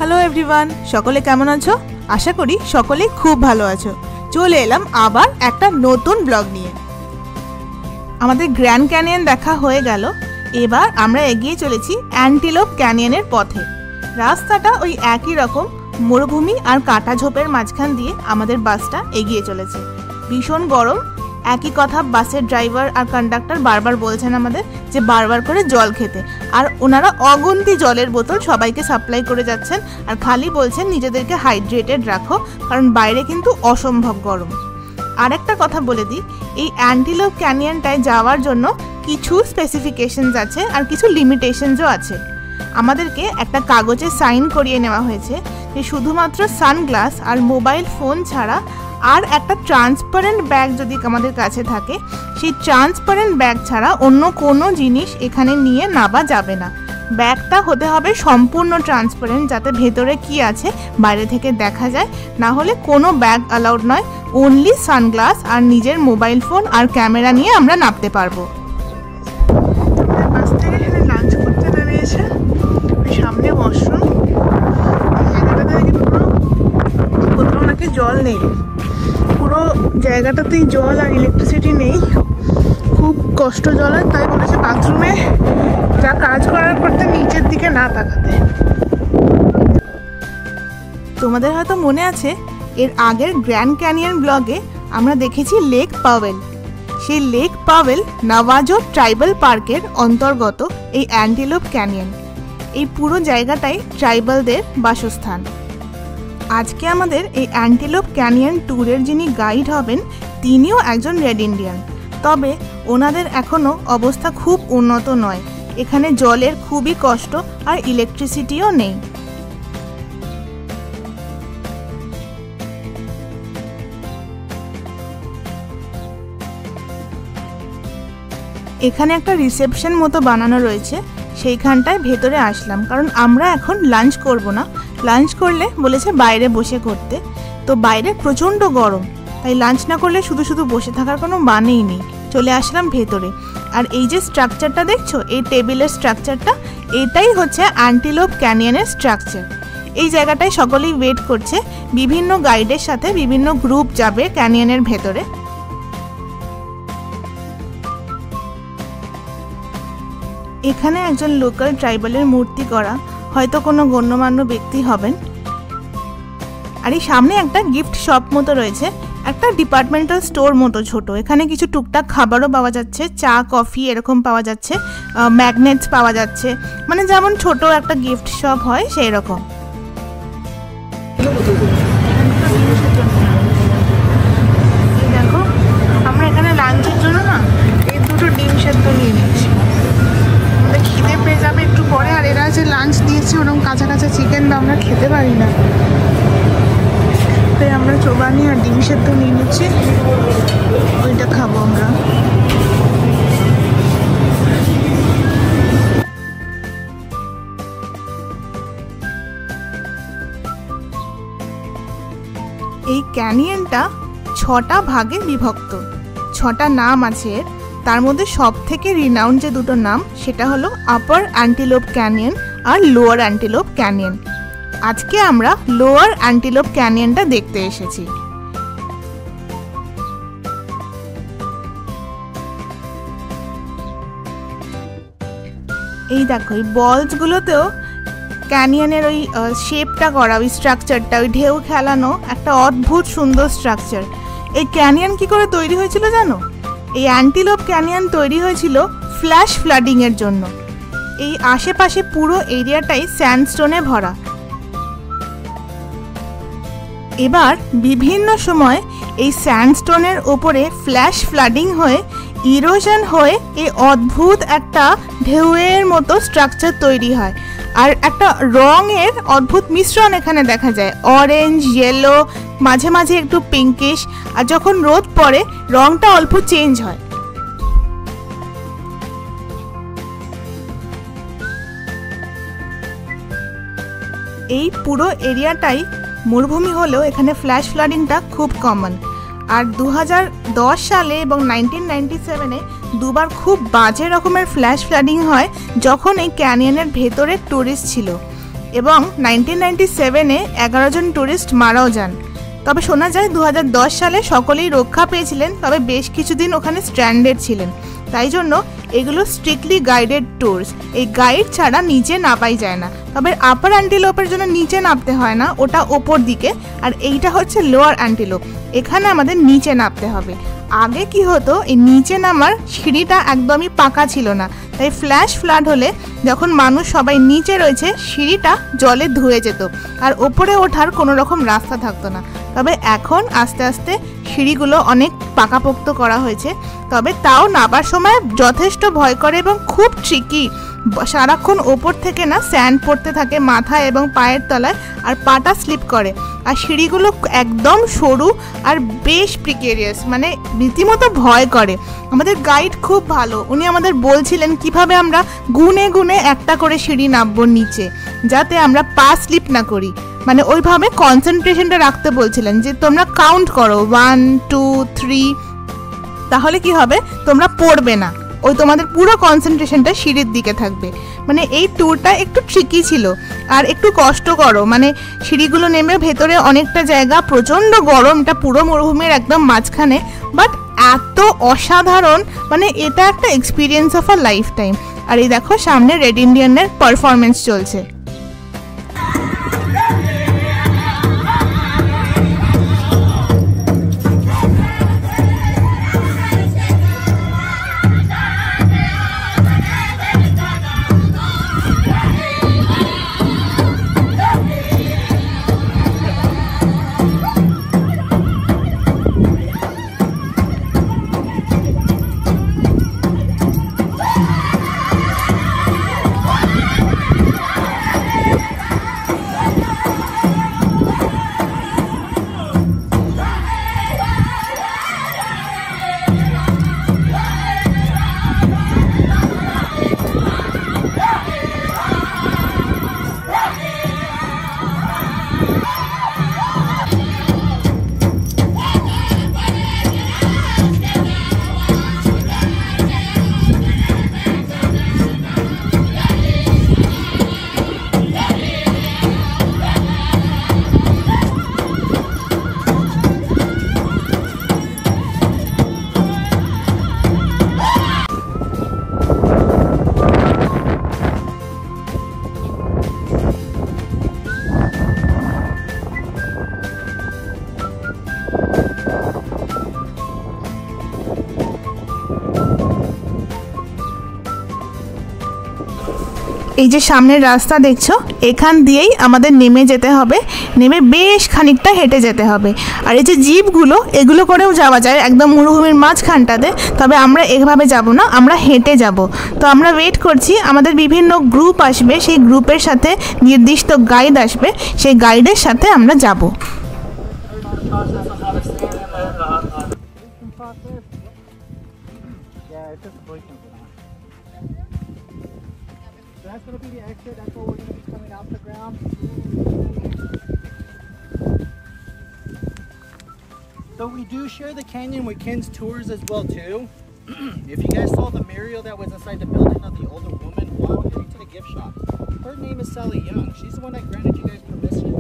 Hello everyone, সকলে কেমন আছো? আশা করি সকলেই খুব ভালো আছো। চলে এলাম আবার একটা নতুন ব্লগ নিয়ে। আমাদের গ্র্যান্ড ক্যানিয়ন দেখা হয়ে গেল, এবার আমরা এগিয়ে চলেছি অ্যান্টিলোপ ক্যানিয়নের পথে। রাস্তাটা ওই একই রকম মরুভূমি আর কাটা ঝোপের মাঝখান দিয়ে আমাদের বাসটা এগিয়ে চলেছে। ভীষণ গরম, একই কথা বাসের ড্রাইভার আর কন্ডাক্টর বারবার বলছেন আমাদের যে বারবার করে জল খেতে, আর ওনারা অগুন্তি জলের বোতল সবাইকে সাপ্লাই করে যাচ্ছেন আর খালি বলছেন নিজেদেরকে হাইড্রেটেড রাখো, কারণ বাইরে কিন্তু অসম্ভব গরম। আরেকটা কথা বলে দিই, এই অ্যান্টিলোপ ক্যানিয়নটায় যাওয়ার জন্য কিছু স্পেসিফিকেশনস আছে আর কিছু লিমিটেশনসও আছে। আমাদেরকে একটা কাগজে সাইন করিয়ে নেওয়া হয়েছে যে শুধুমাত্র সানগ্লাস আর মোবাইল ফোন ছাড়া আর একটা ট্রান্সপারেন্ট ব্যাগ যদি আমাদের কাছে থাকে, সেই ট্রান্সপারেন্ট ব্যাগ ছাড়া অন্য কোনো জিনিস এখানে নিয়ে নাবা যাবে না। ব্যাগটা হতে হবে সম্পূর্ণ ট্রান্সপারেন্ট, যাতে ভেতরে কি আছে বাইরে থেকে দেখা যায়, না হলে কোনো ব্যাগ অ্যালাউড নয়। অনলি সানগ্লাস আর নিজের মোবাইল ফোন আর ক্যামেরা নিয়ে আমরা নামতে পারবো। বাস থেকে এখানে লাঞ্চ করতে বেরিয়েছে, সামনে ওয়াশরুম, জায়গাটাতে পুরো কোথাও নাকি জল নেই, পুরো জায়গাটাতেই জল আর ইলেকট্রিসিটি নেই, খুব কষ্ট জলের। তাই বলেছে বাথরুমে যা কাজ করার করতে নিচের দিকে না তাকাতে। তোমাদের হয়তো মনে আছে এর আগের গ্র্যান্ড ক্যানিয়ন ব্লগে আমরা দেখেছি লেক পাওয়েল। সেই লেক পাওয়েল নাভাজো ট্রাইবাল পার্কের অন্তর্গত এই অ্যান্টিলোপ ক্যানিয়ন। এই পুরো জায়গাটাই ট্রাইবালদের বাসস্থান। আজকে আমাদের এই অ্যান্টিলোপ ক্যানিয়ন ট্যুরের যিনি গাইড হবেন তিনিও একজন রেড ইন্ডিয়ান, তবে ওনাদের এখনও অবস্থা খুব উন্নত নয়। এখানে জলের খুবই কষ্ট আর ইলেকট্রিসিটিও নেই। এখানে একটা রিসেপশন মতো বানানো রয়েছে, সেইখানটায় ভেতরে আসলাম, কারণ আমরা এখন লাঞ্চ করব না। লাঞ্চ করলে বলেছে বাইরে বসে করতে, তো বাইরে প্রচণ্ড গরম, তাই লাঞ্চ না করলে শুধু শুধু বসে থাকার কোনো মানেই নেই। চলে আসলাম ভেতরে। আর এই যে স্ট্রাকচারটা দেখছো, এই টেবিলের স্ট্রাকচারটা, এটাই হচ্ছে অ্যান্টিলোপ ক্যানিয়নের স্ট্রাকচার। এই জায়গাটায় সকলেই ওয়েট করছে, বিভিন্ন গাইডের সাথে বিভিন্ন গ্রুপ যাবে ক্যানিয়নের ভেতরে। এখানে একজন লোকাল ট্রাইবালের মূর্তি করা, হয়তো কোনো গণ্যমান্য ব্যক্তি হবেন। আর এই সামনে একটা গিফট শপ মতো রয়েছে, একটা ডিপার্টমেন্টাল স্টোর মতো ছোট। এখানে কিছু টুকটাক খাবারও পাওয়া যাচ্ছে, চা কফি এরকম পাওয়া যাচ্ছে, ম্যাগনেটস পাওয়া যাচ্ছে, মানে যেমন ছোট একটা গিফট শপ হয় সেই রকম। দেখো আমরা এখানে লাঞ্চের জন্য না এই দুটো ডিম সেদ্ধ নিয়ে নিচ্ছি, খিদে পেয়ে যাবে একটু পরে। আর এরা যে লাঞ্চ দিয়েছে ওরকম কাঁচা কাঁচা চিকেন তো আমরা খেতে পারি না, তাই আমরা চোবানি আর ডিম সেদ্ধ নিয়ে নিচ্ছি, ওইটা খাবো আমরা। এই ক্যানিয়নটা 6টা ভাগে বিভক্ত, 6টা নাম আছে এর। তার মধ্যে সব থেকে রিনাউন্ড যে দুটো নাম, সেটা হলো আপার অ্যান্টিলোপ ক্যানিয়ন আর লোয়ার অ্যান্টিলোপ ক্যানিয়ন। আজকে আমরা লোয়ার অ্যান্টিলোপ ক্যানিয়নটা দেখতে এসেছি। এই দেখো এই বলসগুলোতেও ক্যানিয়নের ওই শেপটা করা, ওই স্ট্রাকচারটা, ওই ঢেউ খেলানো একটা অদ্ভুত সুন্দর স্ট্রাকচার। এই ক্যানিয়ন কি করে তৈরি হয়েছিল জানো? এই অ্যান্টিলোপ ক্যানিয়ন তৈরি হয়েছিল ফ্ল্যাশ ফ্লাডিংয়ের জন্য। এই আশেপাশে পুরো এরিয়াটাই স্যান্ডস্টোনে ভরা। এবার বিভিন্ন সময় এই স্যান্ডস্টোনের ওপরে ফ্ল্যাশ ফ্লাডিং হয়ে ইরোশন হয়ে এই অদ্ভুত একটা ঢেউয়ের মতো স্ট্রাকচার তৈরি হয়। আর একটা রঙের অদ্ভুত মিশ্রণ এখানে দেখা যায়, অরেঞ্জ, ইয়েলো, মাঝে মাঝে একটু পিঙ্কিশ, আর যখন রোদ পড়ে রঙটা অল্প চেঞ্জ হয়। এই পুরো এরিয়াটাই মরুভূমি হলেও এখানে ফ্ল্যাশ ফ্লাডিংটা খুব কমন। আর 2010 সালে এবং 1997-এ দুবার খুব বাজে রকমের ফ্ল্যাশ ফ্লাডিং হয়, যখন এই ক্যানিয়নের ভেতরে টুরিস্ট ছিল। এবং 1997-এ 11 জন ট্যুরিস্ট মারাও যান। তবে শোনা যায় 2010 সালে সকলেই রক্ষা পেয়েছিলেন, তবে বেশ কিছুদিন ওখানে স্ট্র্যান্ডেড ছিলেন। তাই জন্য এগুলো স্ট্রিক্টলি গাইডেড ট্যুরস, এই গাইড ছাড়া নিচে নামাই যায় না। তবে আপার অ্যান্টিলোপের জন্য নিচে নামতে হয় না, ওটা ওপর দিকে, আর এইটা হচ্ছে লোয়ার অ্যান্টিলোপ, এখানে আমাদের নিচে নামতে হবে। আগে কি হতো, এই নিচে নামার সিঁড়িটা একদমই পাকা ছিল না, তাই ফ্ল্যাশ ফ্লাড হলে যখন মানুষ সবাই নিচে রয়েছে সিঁড়িটা জলে ধুয়ে যেত আর ওপরে ওঠার কোনো রকম রাস্তা থাকতো না। তবে এখন আস্তে আস্তে সিঁড়িগুলো অনেক পাকাপোক্ত করা হয়েছে, তবে তাও নামার সময় যথেষ্ট ভয় করে এবং খুব ট্রিকি। সারাক্ষণ ওপর থেকে না স্যান্ড পড়তে থাকে মাথায় এবং পায়ের তলায়, আর পাটা স্লিপ করে। আর সিঁড়িগুলো একদম সরু আর বেশ প্রিকেরিয়াস, মানে রীতিমতো ভয় করে। আমাদের গাইড খুব ভালো, উনি আমাদের বলছিলেন কিভাবে আমরা গুনে গুনে একটা করে সিঁড়ি নামবো নিচে, যাতে আমরা পা স্লিপ না করি। মানে ওইভাবে কনসেন্ট্রেশনটা রাখতে বলছিলেন যে তোমরা কাউন্ট করো 1 2 3, তাহলে কি হবে তোমরা পড়বে না, ওই তোমাদের পুরো কনসেন্ট্রেশনটা সিঁড়ির দিকে থাকবে। মানে এই ট্যুরটা একটু ট্রিকি ছিল আর একটু কষ্টকর, মানে সিঁড়িগুলো নেমে ভেতরে অনেকটা জায়গা, প্রচণ্ড গরম, এটা পুরো মরুভূমির একদম মাঝখানে, বাট এত অসাধারণ, মানে এটা একটা experience of a lifetime. আর এই দেখো সামনে রেড ইন্ডিয়ানের পারফরমেন্স চলছে। এই যে সামনের রাস্তা দেখছো, এখান দিয়েই আমাদের নেমে যেতে হবে, নেমে বেশ খানিকটা হেঁটে যেতে হবে। আর এই যে জিপগুলো, এগুলো করেও যাওয়া যায় একদম মরুভূমির মাঝখানটাতে, তবে আমরা এভাবে যাব না, আমরা হেঁটে যাব। তো আমরা ওয়েট করছি, আমাদের বিভিন্ন গ্রুপ আসবে, সেই গ্রুপের সাথে নির্দিষ্ট গাইড আসবে, সেই গাইডের সাথে আমরা যাব। That's going to be the exit. That's where we're going to be coming off the ground. So we do share the canyon with Ken's Tours as well too. If you guys saw the Muriel that was inside the building of the older woman, while we're getting to the gift shop, her name is Sally Young. She's the one that granted you guys permission to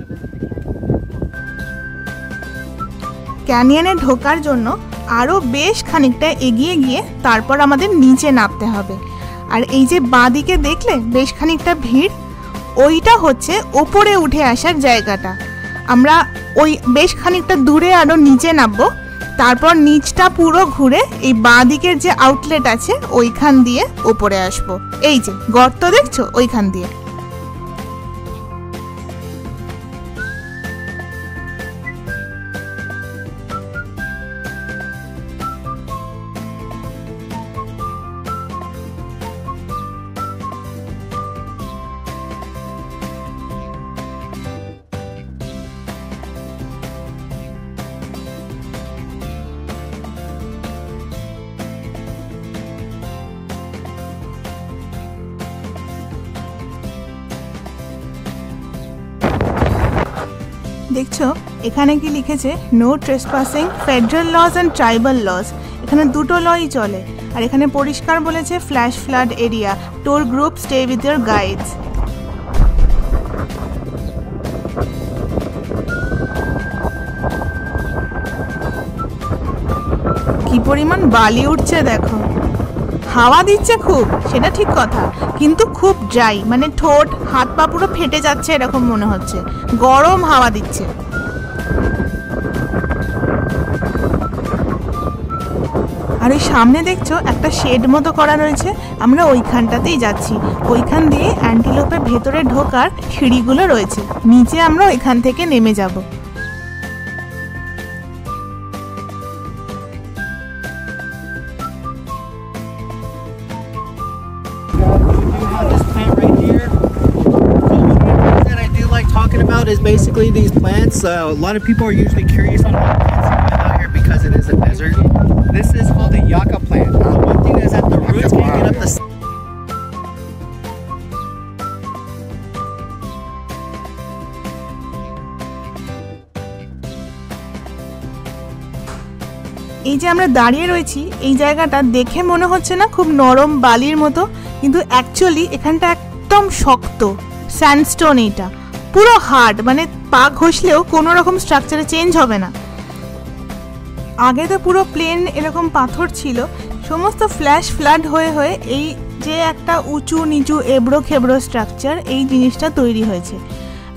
visit the canyon. ক্যানিয়নে ঢোকার জন্য আরও বেশ খানিকটা এগিয়ে গিয়ে তারপর আমাদের নিচে নামতে হবে। আর এই যে বাঁদিকে দেখলে বেশ খানিকটা ভিড়, ওইটা হচ্ছে ওপরে উঠে আসার জায়গাটা। আমরা ওই বেশ খানিকটা দূরে আরও নিচে নামবো, তারপর নিচটা পুরো ঘুরে এই বাঁদিকের যে আউটলেট আছে ওইখান দিয়ে ওপরে আসবো। এই যে গর্ত দেখছো, ওইখান দিয়ে। দেখছো এখানে কি লিখেছে, no trespassing, federal laws and tribal laws. এখানে দুটো লই চলে। আর এখানে পরিষ্কার বলেছে flash flood area, tour group stay with your guides. পরিমাণ বালি উঠছে দেখো। হাওয়া দিচ্ছে খুব, সেটা ঠিক কথা, কিন্তু খুব ড্রাই, মানে ঠোঁট হাত পা পুরো ফেটে যাচ্ছে এরকম মনে হচ্ছে, গরম হাওয়া দিচ্ছে। আর ওই সামনে দেখছো একটা শেড মতো করা রয়েছে, আমরা ওইখানটাতেই যাচ্ছি। ওইখান দিয়ে অ্যান্টিলোপের ভেতরে ঢোকার সিঁড়িগুলো রয়েছে, নিচে আমরা ওইখান থেকে নেমে যাব। Is basically these plants. A lot of people are usually curious on what plants you find out here because it is a desert. This is called a yucca plant. One thing is that the roots can get up the এই যে আমরা দাঁড়িয়ে রয়েছি, এই জায়গাটা দেখে মনে হচ্ছে না খুব নরম বালির মতো, কিন্তু অ্যাকচুয়ালি এখানটা একদম শক্ত স্যান্ডস্টোন। এইটা পুরো হার্ড, মানে পা ঘষলেও কোনো রকম স্ট্রাকচারে চেঞ্জ হবে না। আগে তো পুরো প্লেন এরকম পাথর ছিল, সমস্ত ফ্ল্যাশ ফ্লাড হয়ে হয়ে এই যে একটা উঁচু নিচু এবড়ো খেবড়ো স্ট্রাকচার, এই জিনিসটা তৈরি হয়েছে।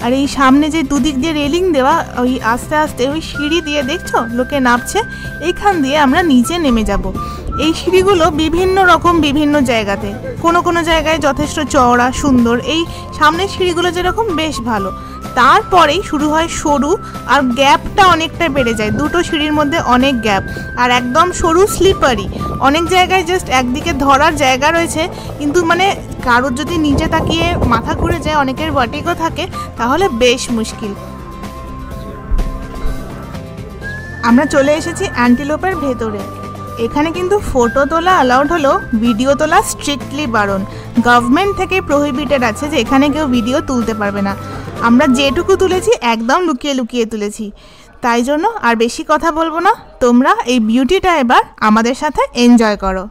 আর এই সামনে যে দুদিক দিয়ে রেলিং দেওয়া, ওই আস্তে আস্তে ওই সিঁড়ি দিয়ে দেখছো লোকে নামছে, এইখান দিয়ে আমরা নিচে নেমে যাব। এই সিঁড়িগুলো বিভিন্ন রকম বিভিন্ন জায়গাতে, কোনো কোনো জায়গায় যথেষ্ট চওড়া সুন্দর, এই সামনের সিঁড়িগুলো যেরকম বেশ ভালো, তারপরেই শুরু হয় সরু, আর গ্যাপটা অনেকটা বেড়ে যায়, দুটো সিঁড়ির মধ্যে অনেক গ্যাপ, আর একদম সরু স্লিপারি, অনেক জায়গায় জাস্ট একদিকে ধরার জায়গা রয়েছে, কিন্তু মানে কারোর যদি নিচে তাকিয়ে মাথা ঘুরে যায়, অনেকের ভার্টিগো থাকে, তাহলে বেশ মুশকিল। আমরা চলে এসেছি অ্যান্টিলোপের ভেতরে। এখানে কিন্তু ফটো তোলা অ্যালাউড হলো, ভিডিও তোলা স্ট্রিক্টলি বারণ। গভর্নমেন্ট থেকে প্রহিবিটেড আছে যে এখানে কেউ ভিডিও তুলতে পারবে না। আমরা যেটুকু তুলেছি একদম লুকিয়ে লুকিয়ে তুলেছি, তাই জন্য আর বেশি কথা বলবো না, তোমরা এই বিউটিটা এবার আমাদের সাথে এনজয় করো।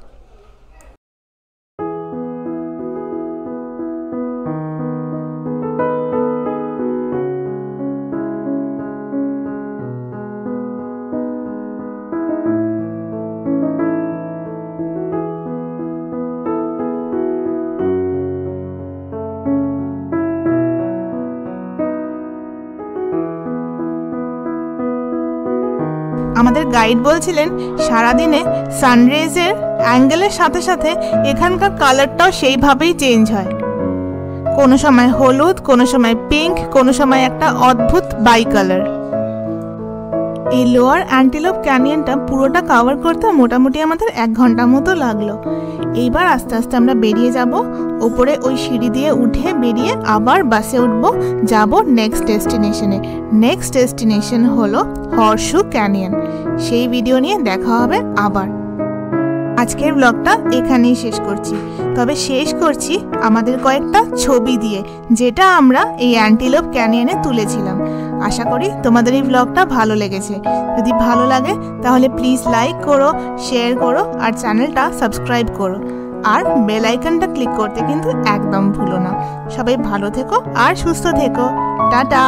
আমাদের গাইড বলছিলেন সারাদিনে সানরাইজের অ্যাঙ্গেলের সাথে সাথে এখানকার কালারটাও সেইভাবেই চেঞ্জ হয়, কোনো সময় হলুদ, কোনো সময় পিঙ্ক, কোনো সময় একটা অদ্ভুত বাই কালার। এই লোয়ার অ্যান্টিলোপ ক্যানিয়নটা পুরোটা কভার করতে মোটামুটি আমাদের 1 ঘন্টা মতো লাগলো। এইবার আস্তে আস্তে আমরা বেরিয়ে যাব, ওপরে ওই সিঁড়ি দিয়ে উঠে বেরিয়ে আবার বাসে উঠবো, যাব নেক্সট ডেস্টিনেশনে। নেক্সট ডেস্টিনেশন হলো হর্সশু ক্যানিয়ন। সেই ভিডিও নিয়ে দেখা হবে আবার। আজকের ব্লগটা এখানেই শেষ করছি, তবে শেষ করছি আমাদের কয়েকটা ছবি দিয়ে, যেটা আমরা এই অ্যান্টিলোপ ক্যানিয়নে তুলেছিলাম। আশা করি তোমাদের এই ব্লগটা ভালো লেগেছে। যদি ভালো লাগে তাহলে প্লিজ লাইক করো, শেয়ার করো, আর চ্যানেলটা সাবস্ক্রাইব করো, আর বেল আইকনটা ক্লিক করতে কিন্তু একদম ভুলো না। সবাই ভালো থেকো আর সুস্থ থেকো। টাটা।